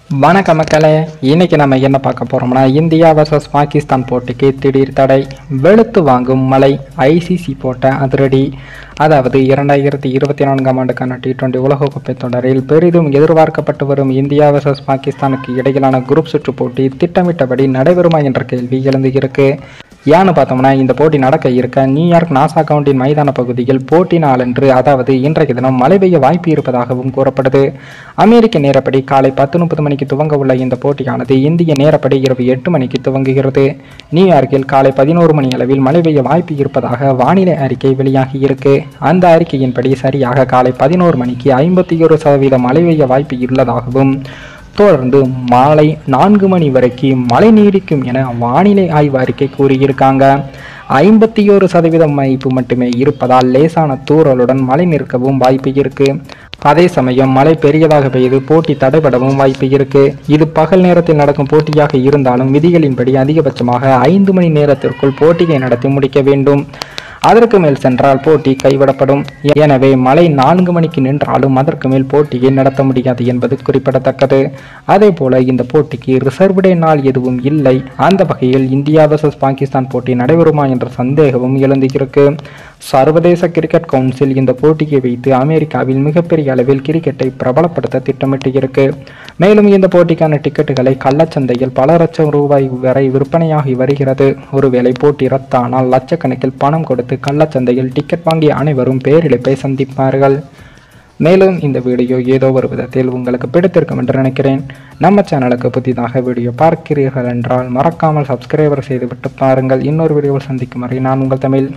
வணக்கம் மக்களே, இன்னைக்கு நம்ம என்ன பார்க்க போறோம்னா இந்தியா வர்சஸ் பாகிஸ்தான் போட்டிக்கு திடீர் தடை, வெளுத்து வாங்கும் மழை, ஐசிசி போட்ட அதிரடி. அதாவது 2024ஆம் ஆண்டுக்கான T20 உலகக்கோப்பை தொடரில் பெரிதும் எதிர்பார்க்கப்பட்டு வரும் இந்தியா வர்சஸ் பாகிஸ்தானுக்கு இடையிலான குரூப் சுற்று போட்டி திட்டமிட்டபடி நடைபெறுமா என்ற கேள்வி எழுந்து இருக்கு. ஏன்னு பார்த்தோம்னா, இந்த போட்டி நடக்க இருக்க நியூயார்க் நாசா கவுண்டின் மைதான பகுதியில் போட்டி நாளன்று, அதாவது இன்றைய தினம் மழை பெய்ய வாய்ப்பு இருப்பதாகவும் கூறப்படுது. அமெரிக்க நேரப்படி காலை 10:30 மணிக்கு துவங்க உள்ள இந்த போட்டியானது இந்திய நேரப்படி இரவு 8 மணிக்கு துவங்குகிறது. நியூயார்க்கில் காலை 11 மணி அளவில் மழை பெய்ய வாய்ப்பு இருப்பதாக வானிலை அறிக்கை வெளியாகி இருக்கு. அந்த அறிக்கையின்படி சரியாக காலை 11 மணிக்கு 51% மழை பெய்ய வாய்ப்பு உள்ளதாகவும், தொடர்ந்து மாலை 4 மணி வரைக்கும் மழை நீடிக்கும் என வானிலை ஆய்வு அறிக்கை கூறியிருக்காங்க. 51% வாய்ப்பு மட்டுமே இருப்பதால் லேசான தூறலுடன் மழை நிற்கவும் வாய்ப்பு இருக்கு. அதே சமயம் மழை பெரியதாக பெய்து போட்டி தடைபடவும் வாய்ப்பு இருக்கு. இது பகல் நேரத்தில் நடக்கும் போட்டியாக இருந்தாலும் விதிகளின்படி அதிகபட்சமாக 5 மணி நேரத்திற்குள் போட்டியை நடத்தி முடிக்க வேண்டும். அதற்கு மேல் சென்றால் போட்டி கைவிடப்படும். எனவே மழை 4 மணிக்கு நின்றாலும் அதற்கு மேல் போட்டியை நடத்த முடியாது என்பது குறிப்பிடத்தக்கது. அதே போல இந்த போட்டிக்கு ரிசர்வ் டே நாள் எதுவும் இல்லை. அந்த வகையில் இந்தியா வர்சஸ் பாகிஸ்தான் போட்டி நடைபெறுமா என்ற சந்தேகமும் எழுந்திருக்கு. சர்வதேச கிரிக்கெட் கவுன்சில் இந்த போட்டியை வைத்து அமெரிக்காவில் மிகப்பெரிய அளவில் கிரிக்கெட்டை பிரபலப்படுத்த திட்டமிட்டு இருக்கு. மேலும் இந்த போட்டிக்கான டிக்கெட்டுகளை கள்ளச்சந்தையில் பல லட்சம் ரூபாய் வரை விற்பனையாகி வருகிறது. ஒருவேளை போட்டி ரத்தானால் லட்சக்கணக்கில் பணம் கொடுத்து கள்ளச்சந்தையில் டிக்கெட் வாங்கிய அனைவரும் பேரிழப்பை சந்திப்பார்கள். மேலும் இந்த வீடியோ ஏதோ ஒரு விதத்தில் உங்களுக்கு பிடித்திருக்கும் என்று நினைக்கிறேன். நம்ம சேனலுக்கு புதிதாக வீடியோ பார்க்கிறீர்கள் என்றால் மறக்காமல் சப்ஸ்கிரைபர் செய்துவிட்டு பாருங்கள். இன்னொரு வீடியோவில் சந்திக்கும் வரை நான் உங்கள் தமிழ்.